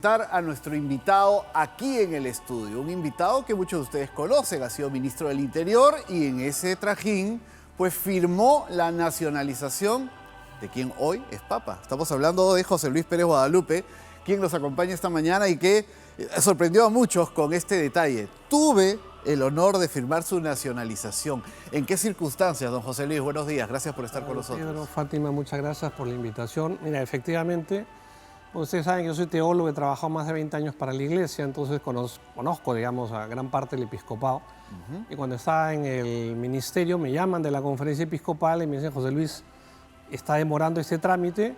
A nuestro invitado aquí en el estudio, un invitado que muchos de ustedes conocen, ha sido ministro del Interior y en ese trajín pues firmó la nacionalización de quien hoy es Papa. Estamos hablando de José Luis Pérez Guadalupe, quien nos acompaña esta mañana y que sorprendió a muchos con este detalle. Tuve el honor de firmar su nacionalización. ¿En qué circunstancias, don José Luis? Buenos días, gracias por estar con nosotros. Pedro, Fátima, muchas gracias por la invitación. Mira, efectivamente, ustedes saben que yo soy teólogo, he trabajado más de 20 años para la iglesia, entonces conozco, digamos, a gran parte del episcopado. Y cuando estaba en el ministerio me llaman de la conferencia episcopal y me dicen: José Luis, está demorando este trámite,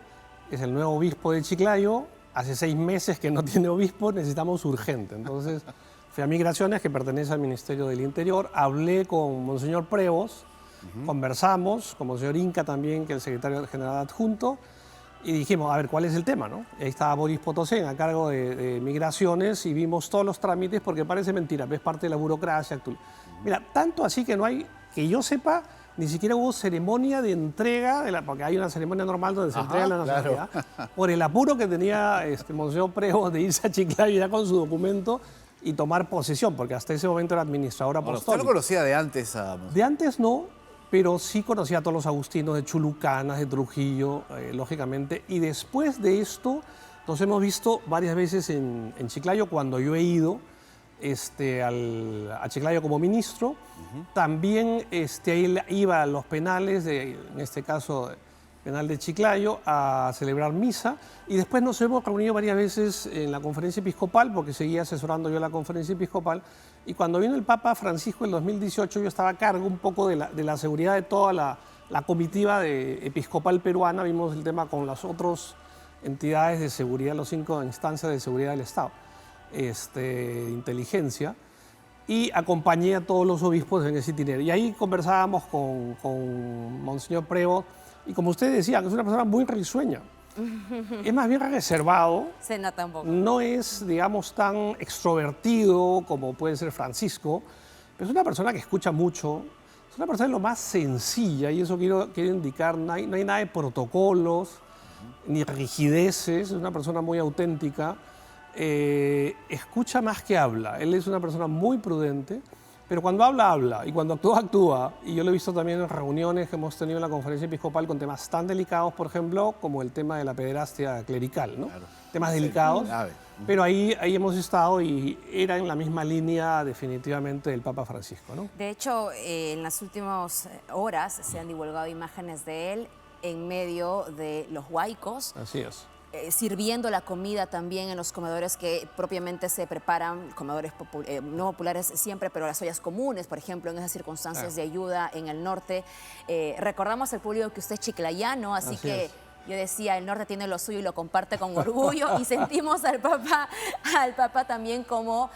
es el nuevo obispo de Chiclayo, hace 6 meses que no tiene obispo, necesitamos urgente. Entonces fui a Migraciones, que pertenece al Ministerio del Interior, hablé con Monseñor Prevost, conversamos, con Monseñor Inca también, que es el secretario general adjunto, y dijimos, a ver, ¿cuál es el tema, no? Y ahí estaba Boris Potosén a cargo de Migraciones y vimos todos los trámites, porque parece mentira, es parte de la burocracia actual. Mira, tanto así que no hay, que yo sepa, ni siquiera hubo ceremonia de entrega, porque hay una ceremonia normal donde se entrega la nacionalidad, por el apuro que tenía Monseñor Prevost de irse a Chiclayo ya con su documento y tomar posesión, porque hasta ese momento era administrador apostólico. ¿Usted lo conocía de antes? De antes no, pero sí conocía a todos los agustinos de Chulucanas, de Trujillo, lógicamente. Y después de esto, nos hemos visto varias veces en Chiclayo, cuando yo he ido a Chiclayo como ministro. También él iba a los penales, en este caso penal de Chiclayo, a celebrar misa. Y después nos hemos reunido varias veces en la conferencia episcopal, porque seguía asesorando yo la conferencia episcopal. Y cuando vino el Papa Francisco en 2018, yo estaba a cargo un poco de la seguridad de toda la comitiva episcopal peruana. Vimos el tema con las otras entidades de seguridad, las 5 instancias de seguridad del Estado, inteligencia, y acompañé a todos los obispos en ese itinerario. Y ahí conversábamos con Monseñor Prevost, y como usted decía, que es una persona muy risueña. Es más bien reservado. Se nota un poco. No es, digamos, tan extrovertido como puede ser Francisco, pero es una persona que escucha mucho. Es una persona de lo más sencilla, y eso quiero indicar. No hay nada de protocolos, ni rigideces. Es una persona muy auténtica. Escucha más que habla. Él es una persona muy prudente, pero cuando habla, habla, y cuando actúa, actúa. Y yo lo he visto también en reuniones que hemos tenido en la conferencia episcopal con temas tan delicados, por ejemplo, como el tema de la pederastia clerical, ¿no? Claro. Temas delicados, pero ahí hemos estado y era en la misma línea definitivamente del Papa Francisco, ¿no? De hecho, en las últimas horas se han divulgado imágenes de él en medio de los huaicos. Así es. Sirviendo la comida también en los comedores que propiamente se preparan, comedores no populares siempre, pero las ollas comunes, por ejemplo, en esas circunstancias de ayuda en el norte. Recordamos al público que usted es chiclayano, así que yo decía, el norte tiene lo suyo y lo comparte con orgullo, y sentimos al Papa también como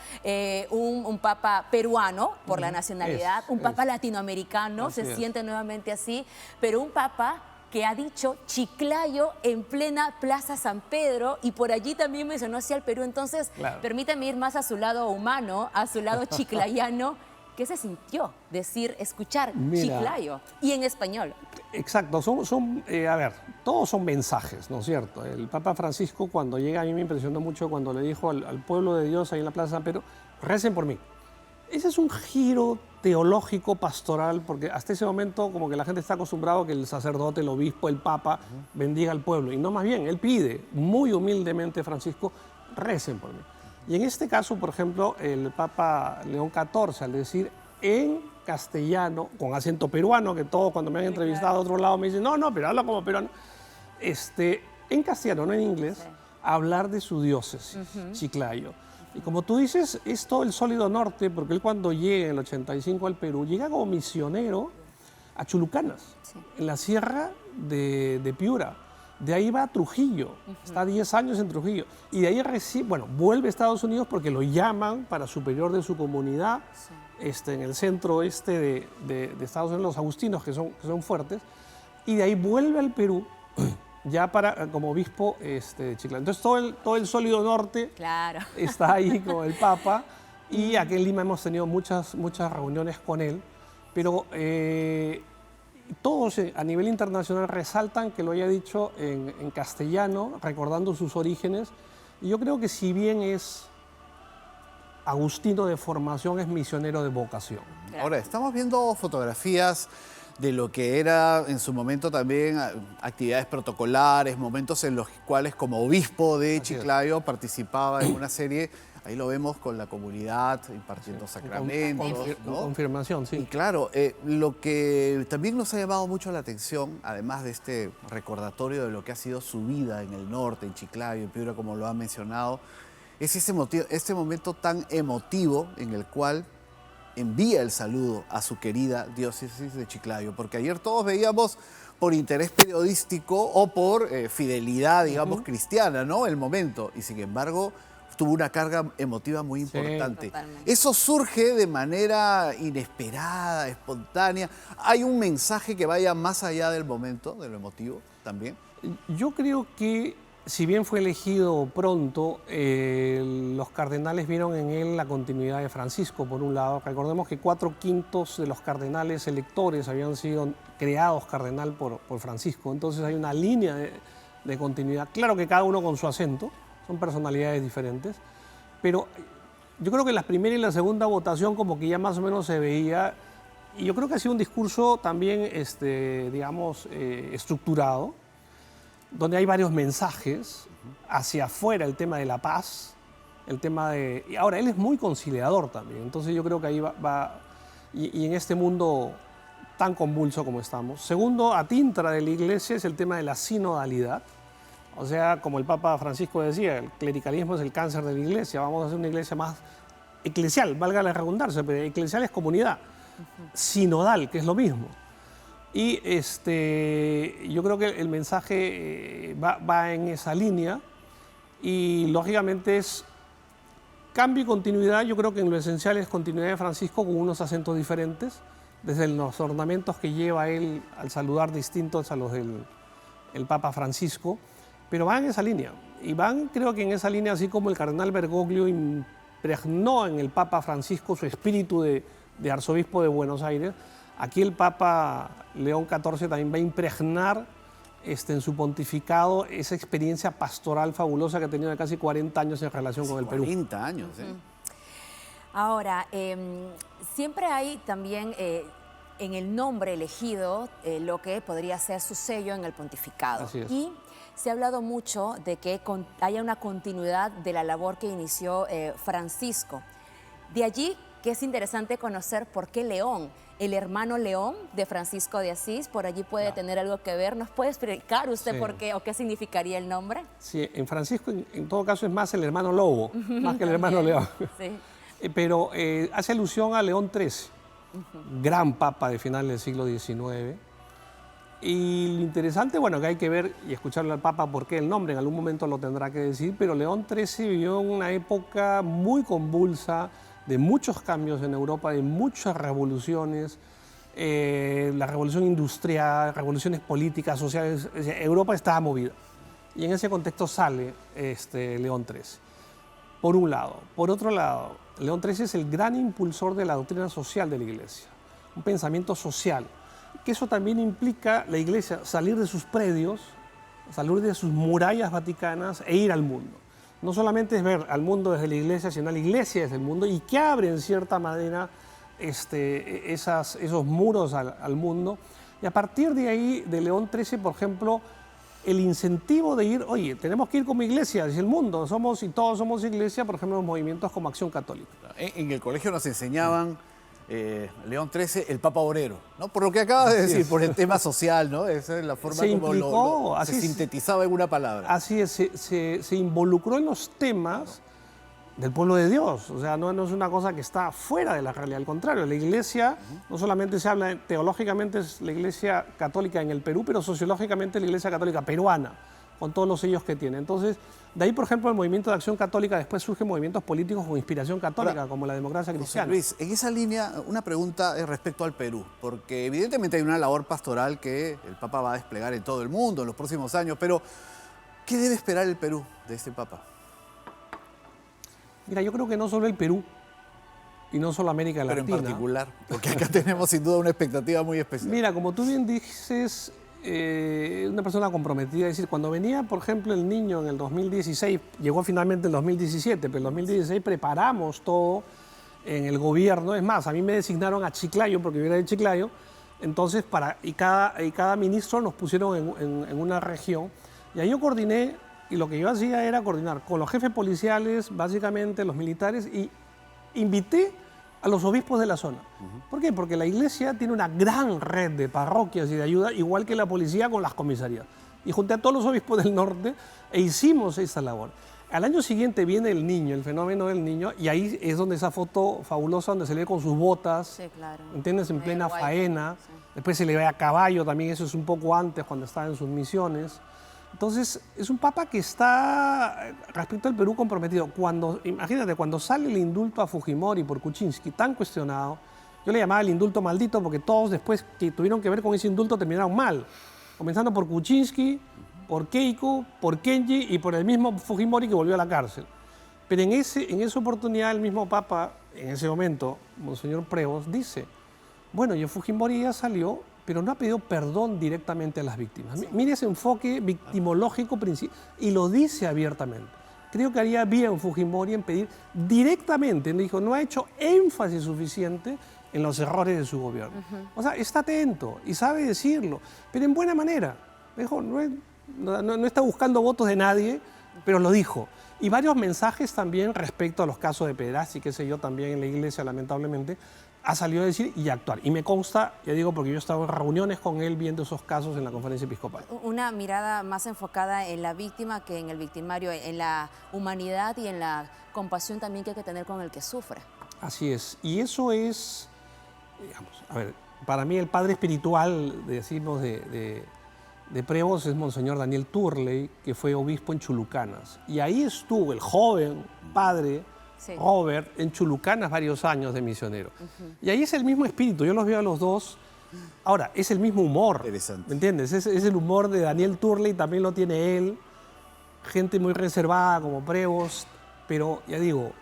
un Papa peruano por la nacionalidad, un Papa latinoamericano, se siente nuevamente así, pero un Papa que ha dicho Chiclayo en plena Plaza San Pedro, y por allí también mencionó hacia el Perú. Entonces, permítame ir más a su lado humano, a su lado chiclayano. ¿Qué se sintió escuchar Chiclayo y en español? Exacto, a ver, todos son mensajes, ¿no es cierto? El Papa Francisco, cuando llega, a mí me impresionó mucho cuando le dijo al pueblo de Dios ahí en la Plaza San Pedro: recen por mí. Ese es un giro teológico, pastoral, porque hasta ese momento como que la gente está acostumbrado a que el sacerdote, el obispo, el papa bendiga al pueblo. Y no, más bien, él pide muy humildemente, Francisco, recen por mí. Y en este caso, por ejemplo, el Papa León XIV, al decir en castellano, con acento peruano, que todos cuando me han entrevistado a otro lado me dicen, no, pero habla como peruano. En castellano, no en inglés, hablar de su diócesis, Chiclayo. Y como tú dices, es todo el sólido norte, porque él cuando llega en el 85 al Perú, llega como misionero a Chulucanas, en la sierra de Piura. De ahí va a Trujillo, está 10 años en Trujillo. Y de ahí vuelve a Estados Unidos porque lo llaman para superior de su comunidad, en el centro oeste de Estados Unidos, los agustinos, que son fuertes. Y de ahí vuelve al Perú, ya como obispo de Chiclayo. Entonces todo el sólido norte está ahí con el Papa, y aquí en Lima hemos tenido muchas reuniones con él, pero todos a nivel internacional resaltan que lo haya dicho en castellano, recordando sus orígenes, Y yo creo que si bien es agustino de formación, es misionero de vocación. Ahora, estamos viendo fotografías de lo que era en su momento también actividades protocolares, momentos en los cuales como obispo de Chiclayo participaba en una serie, ahí lo vemos con la comunidad, impartiendo sacramentos, ¿no? Confirmación, sí. Y claro, lo que también nos ha llamado mucho la atención, además de este recordatorio de lo que ha sido su vida en el norte, en Chiclayo, en Piura, como lo han mencionado, es este momento tan emotivo en el cual envía el saludo a su querida diócesis de Chiclayo, porque ayer todos veíamos por interés periodístico o por fidelidad, digamos, cristiana, ¿no? El momento, y sin embargo tuvo una carga emotiva muy importante. Totalmente. Eso surge de manera inesperada, espontánea. ¿Hay un mensaje que vaya más allá del momento, de lo emotivo también? Yo creo que, si bien fue elegido pronto, los cardenales vieron en él la continuidad de Francisco, por un lado. Recordemos que 4/5 de los cardenales electores habían sido creados cardenal por Francisco. Entonces hay una línea de continuidad. Claro que cada uno con su acento, son personalidades diferentes, pero yo creo que en la primera y la segunda votación como que ya más o menos se veía, y yo creo que ha sido un discurso también, digamos, estructurado, donde hay varios mensajes hacia afuera, el tema de la paz, el tema de... Y ahora, él es muy conciliador también, entonces yo creo que ahí va y en este mundo tan convulso como estamos. Segundo, a tintra de la Iglesia es el tema de la sinodalidad. O sea, como el Papa Francisco decía, el clericalismo es el cáncer de la Iglesia, vamos a hacer una iglesia más eclesial, valga la redundancia, pero eclesial es comunidad, sinodal, que es lo mismo. Y yo creo que el mensaje va en esa línea y lógicamente es cambio y continuidad. Yo creo que en lo esencial es continuidad de Francisco con unos acentos diferentes, desde los ornamentos que lleva él al saludar distintos a los del Papa Francisco, pero van en esa línea. Y van, creo que en esa línea, así como el cardenal Bergoglio impregnó en el Papa Francisco su espíritu de arzobispo de Buenos Aires, aquí el Papa León XIV también va a impregnar en su pontificado esa experiencia pastoral fabulosa que ha tenido de casi 40 años en relación con el Perú. 40 años, ¿eh? Ahora, siempre hay también en el nombre elegido lo que podría ser su sello en el pontificado. Así es. Y se ha hablado mucho de que haya una continuidad de la labor que inició Francisco. De allí que es interesante conocer por qué León, el hermano León de Francisco de Asís, por allí puede tener algo que ver. ¿Nos puede explicar usted por qué o qué significaría el nombre? Sí, en Francisco en todo caso es más el hermano Lobo, más que el hermano León. Sí. Pero hace alusión a León XIII, gran papa de finales del siglo XIX. Y lo interesante, bueno, que hay que ver y escucharle al Papa por qué el nombre, en algún momento lo tendrá que decir, pero León XIII vivió en una época muy convulsa, de muchos cambios en Europa, de muchas revoluciones, la revolución industrial, revoluciones políticas, sociales, Europa estaba movida. Y en ese contexto sale León XIII, por un lado. Por otro lado, León XIII es el gran impulsor de la doctrina social de la Iglesia, un pensamiento social, que eso también implica la Iglesia salir de sus predios, salir de sus murallas vaticanas e ir al mundo. No solamente es ver al mundo desde la Iglesia, sino a la Iglesia desde el mundo y que abre en cierta manera esos muros al mundo. Y a partir de ahí, de León XIII, por ejemplo, el incentivo de ir, oye, tenemos que ir como iglesia hacia el mundo, y todos somos iglesia, por ejemplo, los movimientos como Acción Católica. En el colegio nos enseñaban León XIII, el Papa Obrero, ¿no? Por lo que acabas de decir, por el tema social, ¿no? Esa es la forma como se sintetizaba en una palabra. Así es, se involucró en los temas del pueblo de Dios. O sea, no es una cosa que está fuera de la realidad, al contrario. La iglesia, no solamente se habla, teológicamente es la iglesia católica en el Perú, pero sociológicamente es la iglesia católica peruana, con todos los sellos que tiene. Entonces, de ahí, por ejemplo, el movimiento de Acción Católica, después surgen movimientos políticos con inspiración católica, ahora, como la democracia cristiana. José Luis, en esa línea, una pregunta respecto al Perú, porque evidentemente hay una labor pastoral que el Papa va a desplegar en todo el mundo en los próximos años, pero ¿qué debe esperar el Perú de este Papa? Mira, yo creo que no solo el Perú y no solo América Latina. Pero en particular, porque acá tenemos sin duda una expectativa muy especial. Mira, como tú bien dices, una persona comprometida. Es decir, cuando venía, por ejemplo, el niño en el 2016, llegó finalmente el 2017, pero en el 2016 preparamos todo en el gobierno. Es más, a mí me designaron a Chiclayo, porque yo era de Chiclayo, entonces, y cada ministro nos pusieron en una región. Y ahí yo coordiné, y lo que yo hacía era coordinar con los jefes policiales, básicamente los militares, y invité a los obispos de la zona. ¿Por qué? Porque la iglesia tiene una gran red de parroquias y de ayuda, igual que la policía con las comisarías. Y junté a todos los obispos del norte e hicimos esa labor. Al año siguiente viene el niño, el fenómeno del niño, y ahí es donde esa foto fabulosa, donde se le ve con sus botas, Sí, claro. ¿entiendes? En plena guay, faena. sí. Después se le ve a caballo también, eso es un poco antes, cuando estaba en sus misiones. Entonces, es un papa que está, respecto al Perú, comprometido. Imagínate, cuando sale el indulto a Fujimori por Kuczynski, tan cuestionado, yo le llamaba el indulto maldito porque todos después que tuvieron que ver con ese indulto terminaron mal. Comenzando por Kuczynski, por Keiko, por Kenji y por el mismo Fujimori que volvió a la cárcel. Pero en esa oportunidad el mismo papa, en ese momento, Monseñor Prevos, dice, bueno, yo Fujimori ya salió, pero no ha pedido perdón directamente a las víctimas. Sí. Mire ese enfoque victimológico y lo dice abiertamente. Creo que haría bien Fujimori en pedir directamente, dijo, no ha hecho énfasis suficiente en los errores de su gobierno. O sea, está atento y sabe decirlo, pero en buena manera. Dijo, no está buscando votos de nadie, pero lo dijo. Y varios mensajes también respecto a los casos de pederastia y qué sé yo, también en la iglesia, lamentablemente, ha salido a decir y a actuar. Y me consta, ya digo, porque yo he estado en reuniones con él viendo esos casos en la conferencia episcopal. Una mirada más enfocada en la víctima que en el victimario, en la humanidad y en la compasión también que hay que tener con el que sufre. Así es. Y eso es, digamos, a ver, para mí el padre espiritual, decimos, de Prevos es Monseñor Daniel Turley, que fue obispo en Chulucanas. Y ahí estuvo el joven padre Robert en Chulucanas varios años de misionero. Y ahí es el mismo espíritu, yo los veo a los dos. Ahora, es el mismo humor, ¿me entiendes? Es el humor de Daniel Turley, también lo tiene él. Gente muy reservada como Prevos, pero ya digo,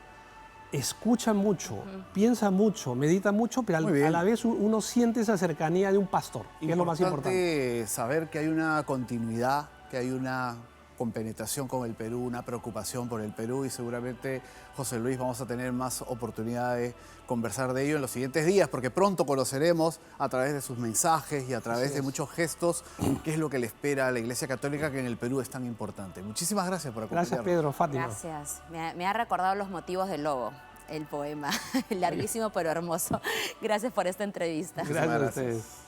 escucha mucho, piensa mucho, medita mucho, pero a la vez uno siente esa cercanía de un pastor, y es lo más importante. Saber que hay una continuidad, que hay una compenetración con el Perú, una preocupación por el Perú, y seguramente, José Luis, vamos a tener más oportunidad de conversar de ello en los siguientes días, porque pronto conoceremos a través de sus mensajes y a través de muchos gestos qué es lo que le espera a la Iglesia Católica, que en el Perú es tan importante. Muchísimas gracias por acompañarnos. Gracias, Pedro, Fátima. Gracias. Me ha recordado los motivos del lobo, el poema, larguísimo pero hermoso. Gracias por esta entrevista. Gracias a ustedes.